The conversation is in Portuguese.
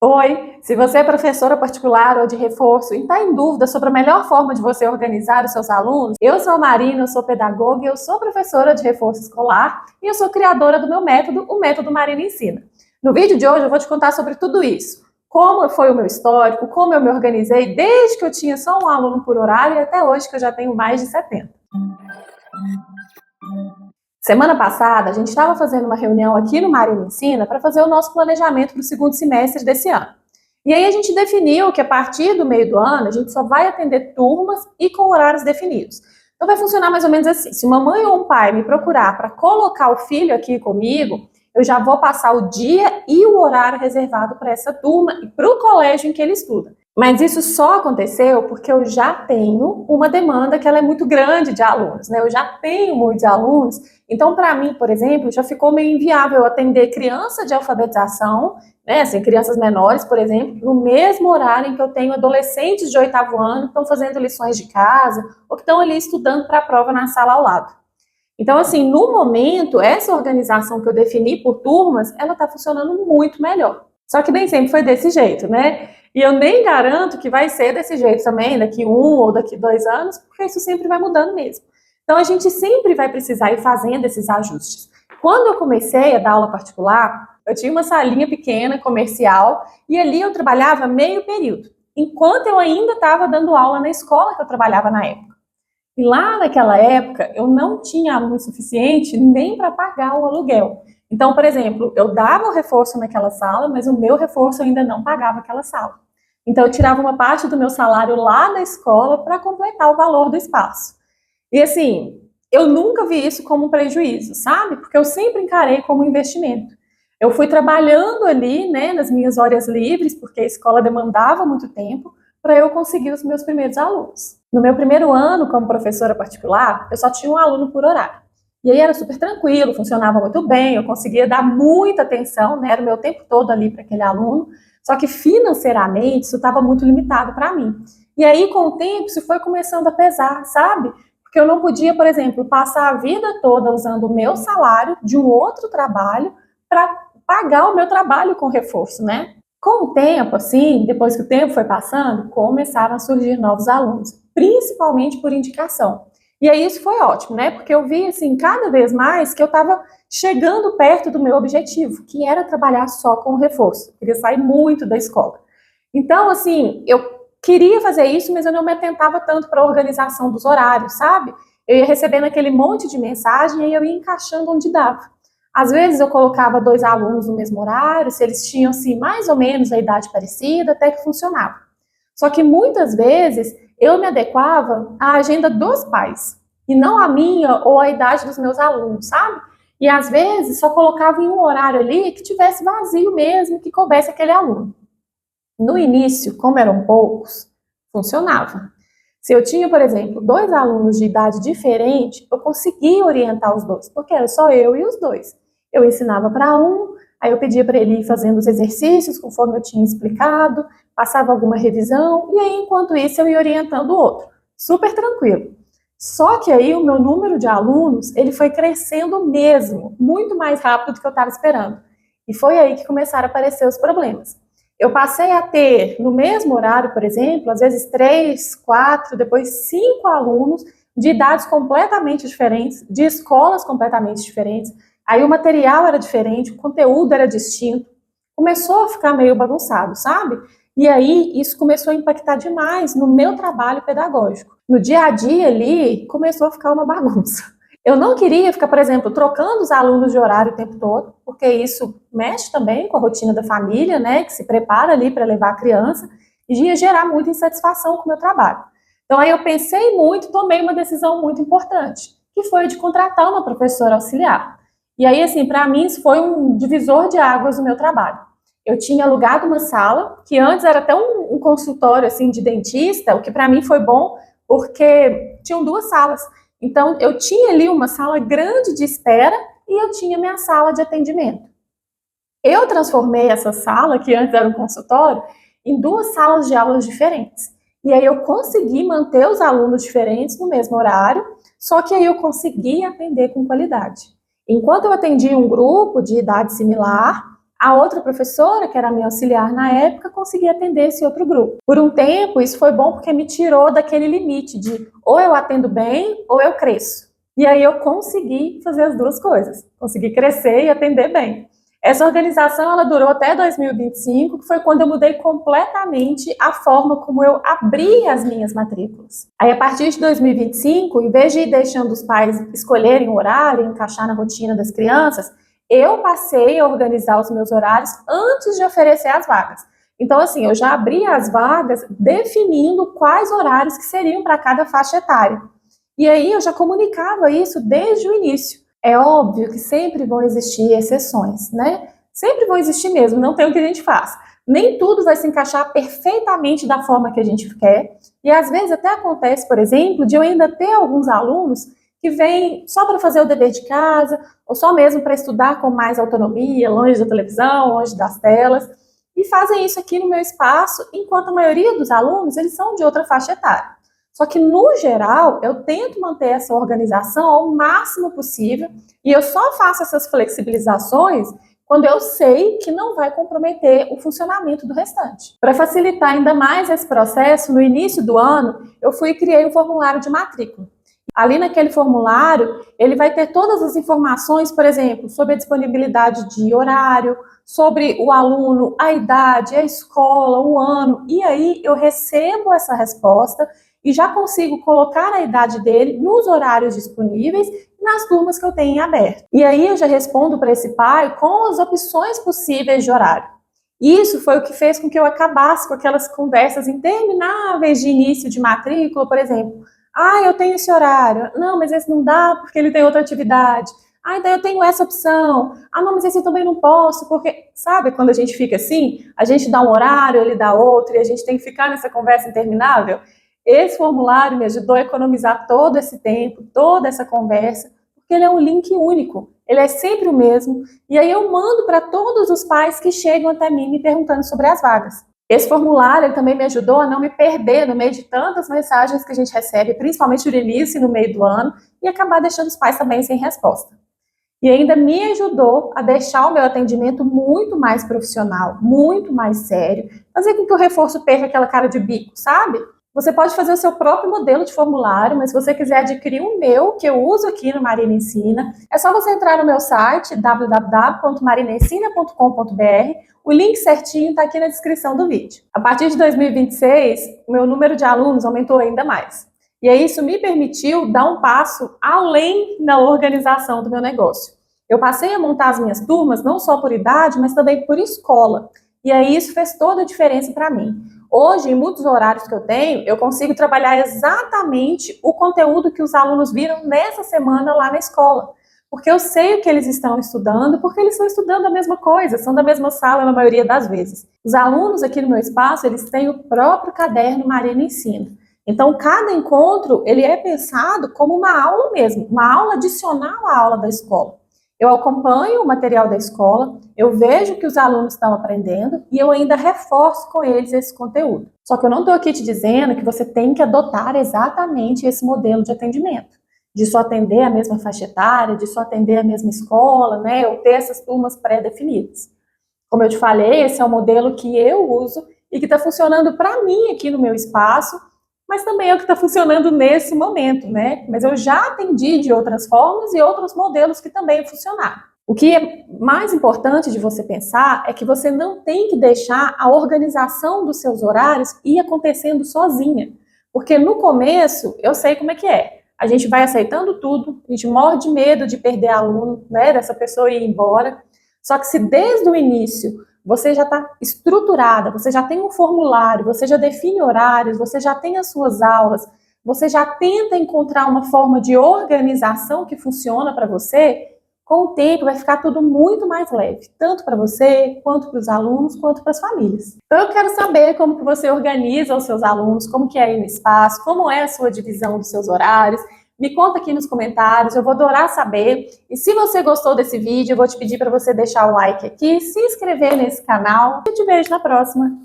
Oi, se você é professora particular ou de reforço e está em dúvida sobre a melhor forma de você organizar os seus alunos, eu sou a Marina, eu sou pedagoga, eu sou professora de reforço escolar e eu sou criadora do meu método, o Método Marina Ensina. No vídeo de hoje eu vou te contar sobre tudo isso. Como foi o meu histórico, como eu me organizei desde que eu tinha só um aluno por horário e até hoje que eu já tenho mais de 70. Semana passada, a gente estava fazendo uma reunião aqui no Marina Ensina para fazer o nosso planejamento para o segundo semestre desse ano. E aí a gente definiu que a partir do meio do ano, a gente só vai atender turmas e com horários definidos. Então vai funcionar mais ou menos assim. Se uma mãe ou um pai me procurar para colocar o filho aqui comigo, eu já vou passar o dia e o horário reservado para essa turma e para o colégio em que ele estuda. Mas isso só aconteceu porque eu já tenho uma demanda que ela é muito grande de alunos, né? Eu já tenho muitos alunos, então para mim, por exemplo, já ficou meio inviável atender criança de alfabetização, né? Assim, crianças menores, por exemplo, no mesmo horário em que eu tenho adolescentes de 8º ano que estão fazendo lições de casa ou que estão ali estudando para a prova na sala ao lado. Então, assim, no momento, essa organização que eu defini por turmas, ela está funcionando muito melhor. Só que nem sempre foi desse jeito, né? E eu nem garanto que vai ser desse jeito também, daqui 1 ou daqui 2 anos, porque isso sempre vai mudando mesmo. Então, a gente sempre vai precisar ir fazendo esses ajustes. Quando eu comecei a dar aula particular, eu tinha uma salinha pequena, comercial, e ali eu trabalhava meio período, enquanto eu ainda estava dando aula na escola que eu trabalhava na época. E lá naquela época, eu não tinha aluno suficiente nem para pagar o aluguel. Então, por exemplo, eu dava o reforço naquela sala, mas o meu reforço ainda não pagava aquela sala. Então, eu tirava uma parte do meu salário lá da escola para completar o valor do espaço. E assim, eu nunca vi isso como um prejuízo, sabe? Porque eu sempre encarei como um investimento. Eu fui trabalhando ali, né, nas minhas horas livres, porque a escola demandava muito tempo, para eu conseguir os meus primeiros alunos. No meu primeiro ano como professora particular, eu só tinha um aluno por horário. E aí era super tranquilo, funcionava muito bem, eu conseguia dar muita atenção, né, era o meu tempo todo ali para aquele aluno, só que financeiramente isso estava muito limitado para mim. E aí, com o tempo, isso foi começando a pesar, sabe? Porque eu não podia, por exemplo, passar a vida toda usando o meu salário de um outro trabalho para pagar o meu trabalho com reforço, né? Com o tempo, assim, depois que o tempo foi passando, começaram a surgir novos alunos, principalmente por indicação. E aí isso foi ótimo, né? Porque eu vi, assim, cada vez mais que eu estava chegando perto do meu objetivo, que era trabalhar só com reforço. Eu queria sair muito da escola. Então, assim, eu queria fazer isso, mas eu não me atentava tanto para a organização dos horários, sabe? Eu ia recebendo aquele monte de mensagem e aí eu ia encaixando onde dava. Às vezes eu colocava 2 alunos no mesmo horário, se eles tinham assim, mais ou menos a idade parecida, até que funcionava. Só que muitas vezes eu me adequava à agenda dos pais, e não a minha ou a idade dos meus alunos, sabe? E às vezes só colocava em um horário ali que tivesse vazio mesmo, que coubesse aquele aluno. No início, como eram poucos, funcionava. Se eu tinha, por exemplo, 2 alunos de idade diferente, eu conseguia orientar os 2, porque era só eu e os 2. Eu ensinava para um, aí eu pedia para ele ir fazendo os exercícios conforme eu tinha explicado, passava alguma revisão, e aí, enquanto isso, eu ia orientando o outro. Super tranquilo. Só que aí o meu número de alunos, ele foi crescendo mesmo, muito mais rápido do que eu estava esperando. E foi aí que começaram a aparecer os problemas. Eu passei a ter, no mesmo horário, por exemplo, às vezes 3, 4, depois 5 alunos de idades completamente diferentes, de escolas completamente diferentes. Aí o material era diferente, o conteúdo era distinto. Começou a ficar meio bagunçado, sabe? E aí isso começou a impactar demais no meu trabalho pedagógico. No dia a dia ali, começou a ficar uma bagunça. Eu não queria ficar, por exemplo, trocando os alunos de horário o tempo todo, porque isso mexe também com a rotina da família, né, que se prepara ali para levar a criança, e ia gerar muita insatisfação com o meu trabalho. Então aí eu pensei muito, tomei uma decisão muito importante, que foi de contratar uma professora auxiliar. E aí, assim, para mim isso foi um divisor de águas no meu trabalho. Eu tinha alugado uma sala, que antes era até um consultório, assim, de dentista, o que para mim foi bom, porque tinham 2 salas. Então, eu tinha ali uma sala grande de espera e eu tinha minha sala de atendimento. Eu transformei essa sala, que antes era um consultório, em 2 salas de aulas diferentes. E aí eu consegui manter os alunos diferentes no mesmo horário, só que aí eu consegui atender com qualidade. Enquanto eu atendia um grupo de idade similar, A outra professora, que era minha auxiliar na época, conseguia atender esse outro grupo. Por um tempo, isso foi bom porque me tirou daquele limite de ou eu atendo bem ou eu cresço. E aí eu consegui fazer as duas coisas. Consegui crescer e atender bem. Essa organização ela durou até 2025, que foi quando eu mudei completamente a forma como eu abri as minhas matrículas. Aí, a partir de 2025, em vez de ir deixando os pais escolherem o horário, encaixar na rotina das crianças, eu passei a organizar os meus horários antes de oferecer as vagas. Então, assim, eu já abri as vagas definindo quais horários que seriam para cada faixa etária. E aí eu já comunicava isso desde o início. É óbvio que sempre vão existir exceções, né? Sempre vão existir mesmo, não tem o que a gente faz. Nem tudo vai se encaixar perfeitamente da forma que a gente quer. E às vezes até acontece, por exemplo, de eu ainda ter alguns alunos que vêm só para fazer o dever de casa, ou só mesmo para estudar com mais autonomia, longe da televisão, longe das telas, e fazem isso aqui no meu espaço, enquanto a maioria dos alunos, eles são de outra faixa etária. Só que, no geral, eu tento manter essa organização ao máximo possível e eu só faço essas flexibilizações quando eu sei que não vai comprometer o funcionamento do restante. Para facilitar ainda mais esse processo, no início do ano, eu fui e criei um formulário de matrícula. Ali naquele formulário, ele vai ter todas as informações, por exemplo, sobre a disponibilidade de horário, sobre o aluno, a idade, a escola, o ano, e aí eu recebo essa resposta e já consigo colocar a idade dele nos horários disponíveis e nas turmas que eu tenho em aberto. E aí eu já respondo para esse pai com as opções possíveis de horário. Isso foi o que fez com que eu acabasse com aquelas conversas intermináveis de início de matrícula, por exemplo. Ah, eu tenho esse horário. Não, mas esse não dá porque ele tem outra atividade. Ah, então eu tenho essa opção. Ah, não, mas esse eu também não posso, porque, sabe, quando a gente fica assim, a gente dá um horário, ele dá outro, e a gente tem que ficar nessa conversa interminável. Esse formulário me ajudou a economizar todo esse tempo, toda essa conversa, porque ele é um link único, ele é sempre o mesmo, e aí eu mando para todos os pais que chegam até mim me perguntando sobre as vagas. Esse formulário ele também me ajudou a não me perder no meio de tantas mensagens que a gente recebe, principalmente no início e no meio do ano, e acabar deixando os pais também sem resposta. E ainda me ajudou a deixar o meu atendimento muito mais profissional, muito mais sério, fazer com que o reforço perca aquela cara de bico, sabe? Você pode fazer o seu próprio modelo de formulário, mas se você quiser adquirir o meu, que eu uso aqui no Marina Ensina, é só você entrar no meu site, www.marinaensina.com.br. O link certinho está aqui na descrição do vídeo. A partir de 2026, o meu número de alunos aumentou ainda mais. E aí isso me permitiu dar um passo além na organização do meu negócio. Eu passei a montar as minhas turmas não só por idade, mas também por escola. E aí isso fez toda a diferença para mim. Hoje, em muitos horários que eu tenho, eu consigo trabalhar exatamente o conteúdo que os alunos viram nessa semana lá na escola. Porque eu sei o que eles estão estudando, porque eles estão estudando a mesma coisa, são da mesma sala na maioria das vezes. Os alunos aqui no meu espaço, eles têm o próprio caderno Marina Ensina. Então, cada encontro, ele é pensado como uma aula mesmo, uma aula adicional à aula da escola. Eu acompanho o material da escola, eu vejo que os alunos estão aprendendo e eu ainda reforço com eles esse conteúdo. Só que eu não estou aqui te dizendo que você tem que adotar exatamente esse modelo de atendimento, de só atender a mesma faixa etária, de só atender a mesma escola, né, ou ter essas turmas pré-definidas. Como eu te falei, esse é o modelo que eu uso e que está funcionando para mim aqui no meu espaço, mas também é o que está funcionando nesse momento, né? Mas eu já atendi de outras formas e outros modelos que também funcionaram. O que é mais importante de você pensar é que você não tem que deixar a organização dos seus horários ir acontecendo sozinha. Porque no começo, eu sei como é que é. A gente vai aceitando tudo, a gente morre de medo de perder aluno, né? Dessa pessoa ir embora. Só que se desde o início você já está estruturada, você já tem um formulário, você já define horários, você já tem as suas aulas, você já tenta encontrar uma forma de organização que funciona para você, com o tempo vai ficar tudo muito mais leve, tanto para você, quanto para os alunos, quanto para as famílias. Então eu quero saber como que você organiza os seus alunos, como que é aí no espaço, como é a sua divisão dos seus horários. Me conta aqui nos comentários, eu vou adorar saber. E se você gostou desse vídeo, eu vou te pedir para você deixar o like aqui, se inscrever nesse canal. Eu te vejo na próxima.